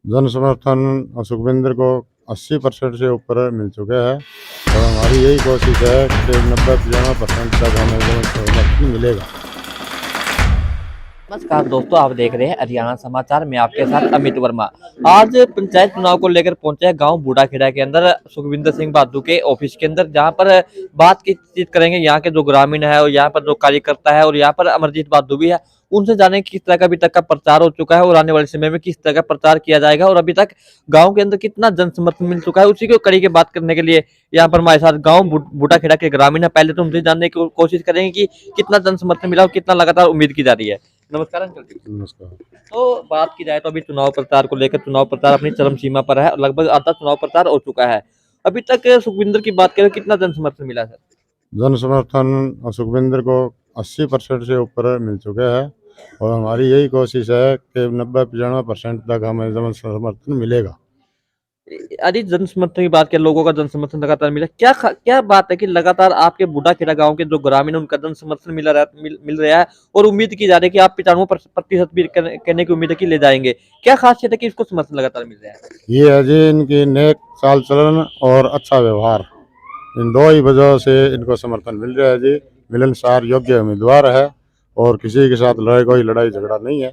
जन समर्थन सुखविंदर को 80% से ऊपर मिल चुका है और हमारी यही कोशिश है कि 90-95% तक हमें जन समर्थन मिलेगा। नमस्कार दोस्तों, आप देख रहे हैं हरियाणा समाचार में आपके साथ अमित वर्मा। आज पंचायत चुनाव को लेकर पहुंचे हैं गांव बूढ़ाखेड़ा के अंदर सुखविंदर सिंह बादू के ऑफिस के अंदर, जहां पर बातचीत करेंगे यहाँ के जो ग्रामीण है और यहाँ पर जो कार्यकर्ता है और यहाँ पर अमरजीत बादू भी है, उनसे जाने किस तरह का अभी तक का प्रचार हो चुका है और आने वाले समय में किस तरह का प्रचार किया जाएगा और अभी तक गाँव के अंदर कितना जन समर्थन मिल चुका है, उसी को कड़ी की बात करने के लिए यहाँ पर हमारे साथ गाँव बूढ़ाखेड़ा के ग्रामीण है। पहले तो उनसे जानने की कोशिश करेंगे कि कितना जन समर्थन मिला और कितना लगातार उम्मीद की जा रही है। नमस्कार अंकल जी। नमस्कार। तो बात की जाए तो अभी चुनाव प्रचार को लेकर चुनाव प्रचार अपनी चरम सीमा पर है, लगभग आधा चुनाव प्रचार हो चुका है। अभी तक सुखविंदर की बात करें, कितना जन समर्थन मिला सर? जन समर्थन सुखविंदर को 80% से ऊपर मिल चुका है और हमारी यही कोशिश है कि 90-95% तक हमें जन समर्थन मिलेगा। यदि जन समर्थन की बात करें, लोगों का जन समर्थन लगातार मिला, क्या बात है कि लगातार आपके बूढ़ाखेड़ा गांव के जो ग्रामीण है उनका जन समर्थन मिल रहा है और उम्मीद की जा रही है कि आप 95% भी करने की उम्मीद है कि ले जाएंगे। क्या खासियत है कि इसको समर्थन लगातार मिल रहा है? ये है जी इनकी नेक चाल चलन और अच्छा व्यवहार, इन दो ही वजह से इनको समर्थन मिल रहा है जी। मिलनसार योग्य उम्मीदवार है और किसी के साथ कोई लड़ाई झगड़ा नहीं है,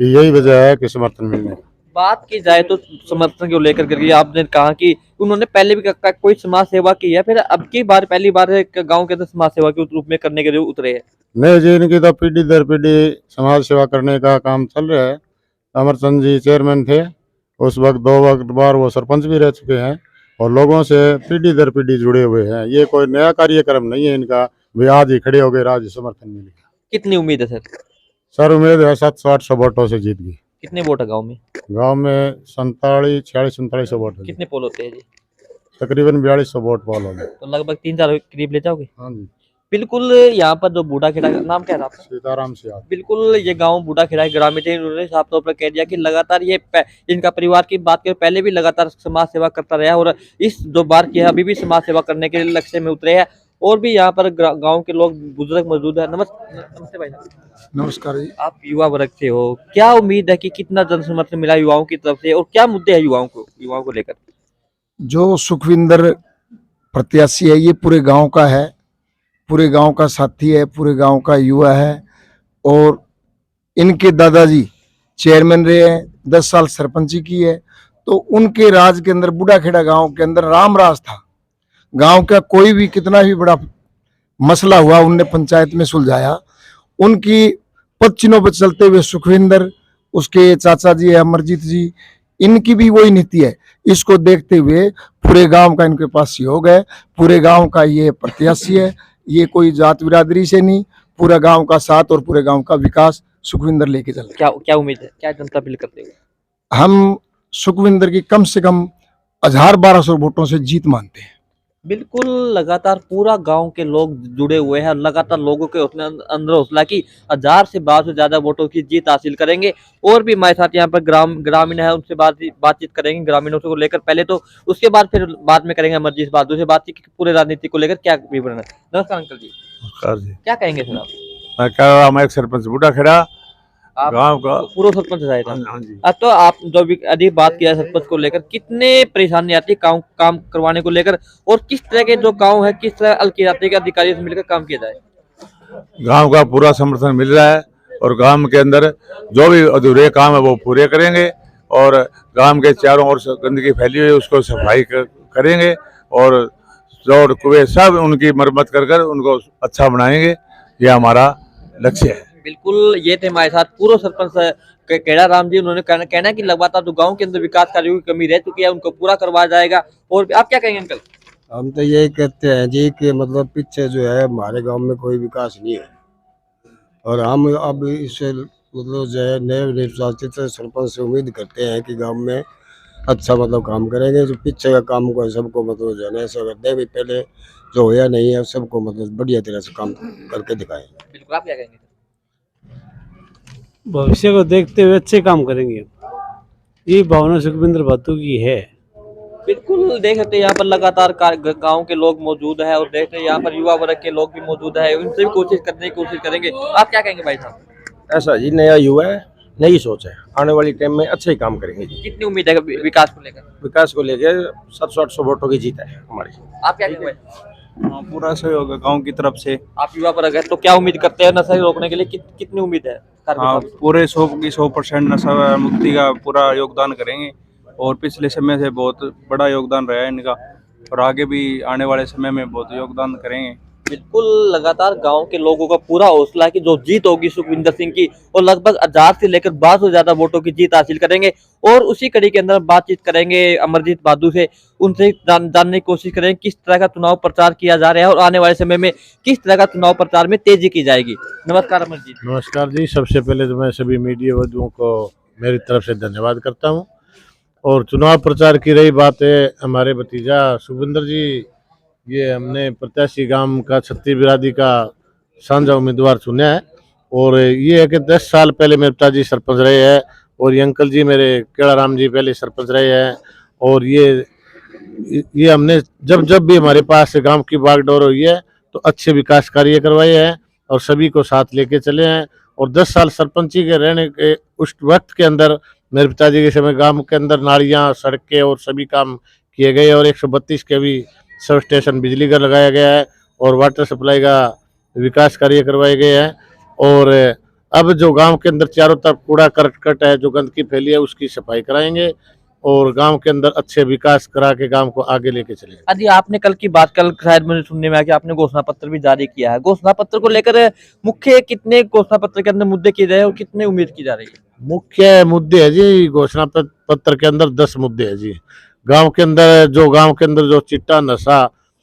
यही वजह है कि समर्थन मिलने का। बात की जाए तो समर्थन को लेकर करके आपने कहा कि उन्होंने पहले भी कोई समाज सेवा की है, फिर अब की बार पहली बार गांव के अंदर समाज सेवा के रूप में करने के लिए उतरे हैं? नहीं जी, इनकी तो पीढ़ी दर पीढ़ी समाज सेवा करने का काम चल रहा है। अमरचंद जी चेयरमैन थे, उस वक्त 2 बार वो सरपंच भी रह चुके हैं और लोगों से पीढ़ी दर पीढ़ी जुड़े हुए हैं। ये कोई नया कार्यक्रम नहीं है इनका, वे आज ही खड़े हो गए, आज समर्थन मिल गया। कितनी उम्मीद है सर? सर उम्मीद है 700-800 वोटों से जीत गई। कितने वोट है गाँव में? गांव में 47-47 वोट है। कितने पोल होते हैं जी? तकरीबन 4200 वोट पोल हो गए। तो लगभग 3-4 करीब ले जाओगे? हाँ जी। बिल्कुल, यहाँ पर जो बूढ़ाखेड़ा का नाम क्या है आपका? सीताराम से आप। बिल्कुल, ये गांव बूढ़ाखेड़ा ग्रामीण थे, उन्होंने साफ तौर पर कह दिया कि लगातार इनका परिवार की बात करें, पहले भी लगातार समाज सेवा करता रहा और इस जो बार की है अभी भी समाज सेवा करने के लक्ष्य में उतरे हैं। और भी यहाँ पर गांव के लोग बुजुर्ग मौजूद है। नमस्ते भाई साहब। नमस्कार जी। आप युवा वर्ग से हो, क्या उम्मीद है कि कितना जन समर्थन मिला युवाओं की तरफ से और क्या मुद्दे हैं युवाओं को लेकर? जो सुखविंदर प्रत्याशी है ये पूरे गांव का है, पूरे गांव का साथी है, पूरे गांव का युवा है और इनके दादाजी चेयरमैन रहे हैं, 10 साल सरपंची की है। तो उनके राज के अंदर बूढ़ाखेड़ा गांव के अंदर राम राज था। गांव का कोई भी कितना भी बड़ा मसला हुआ उनने पंचायत में सुलझाया। उनकी पदचिन्हों पर चलते हुए सुखविंदर, उसके चाचा जी है अमरजीत जी, इनकी भी वही नीति है। इसको देखते हुए पूरे गांव का इनके पास सहयोग है, पूरे गांव का ये प्रत्याशी है। ये कोई जात बिरादरी से नहीं, पूरा गांव का साथ और पूरे गांव का विकास सुखविंदर लेके चल रहा है। क्या उम्मीद है, क्या जनता अपील करते हो? हम सुखविंदर की कम से कम 1000-1200 वोटों से जीत मानते हैं। बिल्कुल, लगातार पूरा गांव के लोग जुड़े हुए हैं, लगातार लोगों के अंदर हौसला की 1000 से 1200 से ज्यादा वोटों की जीत हासिल करेंगे। और भी हमारे साथ यहाँ पर ग्रामीण है, उनसे बातचीत करेंगे ग्रामीणों को लेकर पहले तो, उसके बाद फिर बाद में करेंगे अमरजीत बादू से बातचीत कि पूरे राजनीति को लेकर क्या विवरण है। नमस्कार अंकल जी। नमस्कार जी। क्या कहेंगे सर आप? मैं कह रहा हूँ, एक सरपंच बूढ़ाखेड़ा आप गांव का। पूर्व सरपंच रहे थे? हाँ जी। अब तो आप जो भी अधिक बात किया सरपंच को लेकर, कितने परेशानी आती है काम करवाने को लेकर और किस तरह के जो गाँव है किस तरह हल्की जाति के अधिकारियों से मिलकर काम किया जाए? गांव का पूरा समर्थन मिल रहा है और गांव के अंदर जो भी अधूरे काम है वो पूरे करेंगे और गांव के चारों ओर गंदगी फैली हुई है उसको सफाई करेंगे और रोड कुएं सब उनकी मरम्मत कर उनको अच्छा बनाएंगे। ये हमारा लक्ष्य है। बिल्कुल, ये थे हमारे साथ पूर्व सरपंच केड़ा राम जी। उन्होंने कहना है कि लगातार जो गांव के अंदर विकास कार्यों की कमी रह चुकी है उनको पूरा करवाया जाएगा। और आप क्या कहेंगे अंकल? हम तो यही कहते हैं जी कि मतलब पीछे जो है हमारे गांव में कोई विकास नहीं है और हम अब इससे मतलब जो है नए निर्वाचित सरपंच से उम्मीद करते हैं कि गांव में अच्छा मतलब काम करेंगे। जो पीछे का काम को सबको मतलब जो है ना ऐसा करते हैं भी पहले जो होया नहीं है सबको मतलब बढ़िया तरह से काम करके दिखाएंगे। बिल्कुल, आप क्या कहेंगे? भविष्य को देखते हुए अच्छे काम करेंगे, ये भावना सुखविंदर बादू की है। बिल्कुल, देख सकते हैं यहाँ पर लगातार गांव के लोग मौजूद है और देखते हैं यहाँ पर युवा वर्ग के लोग भी मौजूद है, उनसे भी कोशिश करेंगे। आप क्या कहेंगे भाई साहब? ऐसा जी नया युवा है, नई सोच है, आने वाली टाइम में अच्छे ही काम करेंगे जी। कितनी उम्मीद है विकास को लेकर? विकास को लेके 700-800 वोटों की जीत है हमारी। आप क्या कहेंगे भाई? हाँ, पूरा सहयोग है गांव की तरफ से। आप युवा वर्ग है तो क्या उम्मीद करते हैं नशा रोकने के लिए? कितनी उम्मीद है कार्मिक हाँ, साहब? पूरे 100% नशा मुक्ति का पूरा योगदान करेंगे और पिछले समय से बहुत बड़ा योगदान रहा है इनका और आगे भी आने वाले समय में बहुत योगदान करेंगे। बिल्कुल, लगातार गांव के लोगों का पूरा हौसला है कि जो जीत होगी सुखविंदर सिंह की और लगभग 1000 से लेकर 1200 से ज्यादा वोटों की जीत हासिल करेंगे। और उसी कड़ी के अंदर बातचीत करेंगे अमरजीत बादू से, उनसे जानने की कोशिश करेंगे किस तरह का चुनाव प्रचार किया जा रहा है और आने वाले समय में किस तरह का चुनाव प्रचार में तेजी की जाएगी। नमस्कार अमरजीत। नमस्कार जी। सबसे पहले तो मैं सभी मीडिया बंधुओं को मेरी तरफ से धन्यवाद करता हूं। और चुनाव प्रचार की रही बात है, हमारे भतीजा सुखविंदर जी, ये हमने प्रत्याशी गांव का 36 बिरादरी का साझा उम्मीदवार चुना है। और ये है कि 10 साल पहले मेरे पिताजी सरपंच रहे हैं और ये अंकल जी मेरे केड़ाराम जी पहले सरपंच रहे हैं। और ये हमने जब भी हमारे पास गांव की बागडोर हुई है तो अच्छे विकास कार्य करवाए हैं और सभी को साथ लेके चले हैं। और 10 साल सरपंची के रहने के उस वक्त के अंदर मेरे पिताजी के समय गांव के अंदर नालियां, सड़कें और सभी काम किए गए और 132 के भी सब स्टेशन बिजली का लगाया गया है और वाटर सप्लाई का विकास कार्य करवाए गए हैं। और अब जो गांव के अंदर चारों तरफ कूड़ा करकट है, जो गंदगी फैली है, उसकी सफाई कराएंगे और गांव के अंदर अच्छे विकास करा के गांव को आगे लेके चलेंगे। अजी, आपने कल की बात, कल शायद मुझे सुनने में आया कि आपने घोषणा पत्र भी जारी किया है। घोषणा पत्र को लेकर मुख्य कितने घोषणा पत्र के अंदर मुद्दे किए गए और कितने उम्मीद की जा रही है? मुख्य मुद्दे है जी, घोषणा पत्र के अंदर 10 मुद्दे है जी। गांव के अंदर जो चिट्टा नशा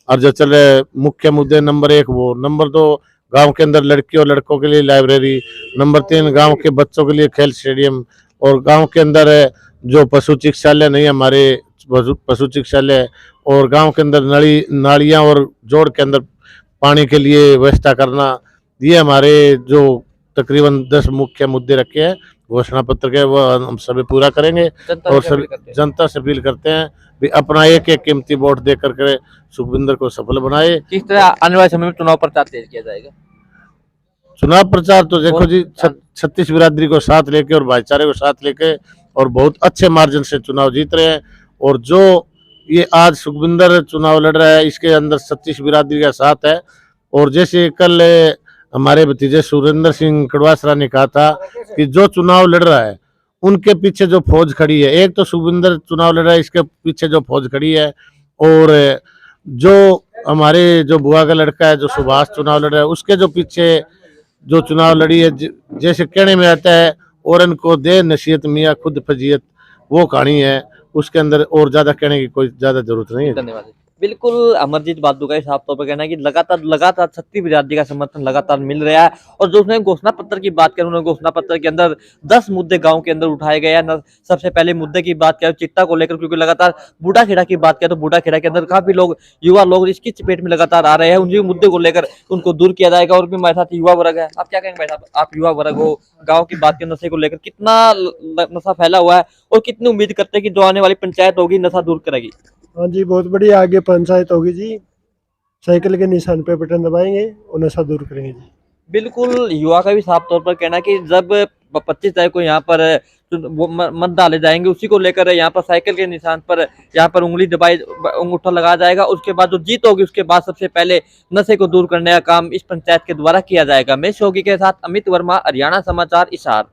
और जो चले, मुख्य मुद्दे नंबर 1 वो, नंबर 2 गांव के अंदर लड़की और लड़कों के लिए लाइब्रेरी, नंबर 3 गांव के बच्चों के लिए खेल स्टेडियम, और गांव के अंदर जो पशु चिकित्सालय नहीं हमारे पशु चिकित्सालय, और गांव के अंदर नालियां और जोड़ के अंदर पानी के लिए व्यवस्था करना। ये हमारे जो तकरीबन 10 मुख्य मुद्दे रखे हैं घोषणा पत्र के, वो हम सभी पूरा करेंगे। और सभी जनता से अपील करते हैं भी अपना एक कीमती वोट दे करके सुखविंदर को सफल बनाए। किस तरह आने वाले समय में चुनाव प्रचार तेज किया जाएगा? चुनाव प्रचार तो देखो जी, 36 बिरादरी को साथ लेके और भाईचारे को साथ लेके और बहुत अच्छे मार्जिन से चुनाव जीत रहे हैं। और जो ये आज सुखविंदर चुनाव लड़ रहा है, इसके अंदर 36 बिरादरी का साथ है। और जैसे कल हमारे भतीजे सुरेंद्र सिंह कड़वासरा ने कहा था कि जो चुनाव लड़ रहा है उनके पीछे जो फौज खड़ी है, एक तो सुखविंदर चुनाव लड़ रहा है, इसके पीछे जो फौज खड़ी है, और जो हमारे जो बुआ का लड़का है जो सुभाष चुनाव लड़ रहा है, उसके जो पीछे जो चुनाव लड़ी है, जैसे कहने में आता है और इनको दे नसीहत मियाँ खुद फजीयत, वो कहानी है। उसके अंदर और ज्यादा कहने की कोई ज्यादा जरूरत नहीं है। धन्यवाद। बिल्कुल, अमरजीत बादू का साफ तौर पर कहना है कि लगातार 36 बिरादरी का समर्थन लगातार मिल रहा है। और जो उसने घोषणा पत्र की बात करें, उन्होंने घोषणा पत्र के अंदर 10 मुद्दे गांव के अंदर उठाए गए हैं। सबसे पहले मुद्दे की बात करें चिट्टा को लेकर, क्योंकि लगातार बूढ़ाखेड़ा की बात करें तो बूढ़ाखेड़ा के अंदर काफी लोग, युवा लोग इसकी चपेट में लगातार आ रहे हैं। उन्हीं मुद्दे को लेकर उनको दूर किया जाएगा। और भी हमारे साथ युवा वर्ग है। आप क्या कहेंगे भाई साहब? आप युवा वर्ग हो, गाँव की बात करें नशे को लेकर कितना नशा फैला हुआ है और कितनी उम्मीद करते हैं कि जो आने वाली पंचायत होगी नशा दूर करेगी? हाँ जी, बहुत बढ़िया आगे पंचायत होगी जी। साइकिल के निशान पे बटन दबाएंगे और नशा दूर करेंगे जी। बिल्कुल, युवा का भी साफ तौर पर कहना है कि जब 25 तारीख को यहाँ पर मत डाले जाएंगे, उसी को लेकर यहाँ पर साइकिल के निशान पर यहाँ पर उंगली दबाई, अंगूठा लगाया जाएगा। उसके बाद जो जीत होगी उसके बाद सबसे पहले नशे को दूर करने का काम इस पंचायत के द्वारा किया जाएगा। मैं शोगी के साथ अमित वर्मा, हरियाणा समाचार, हिसार।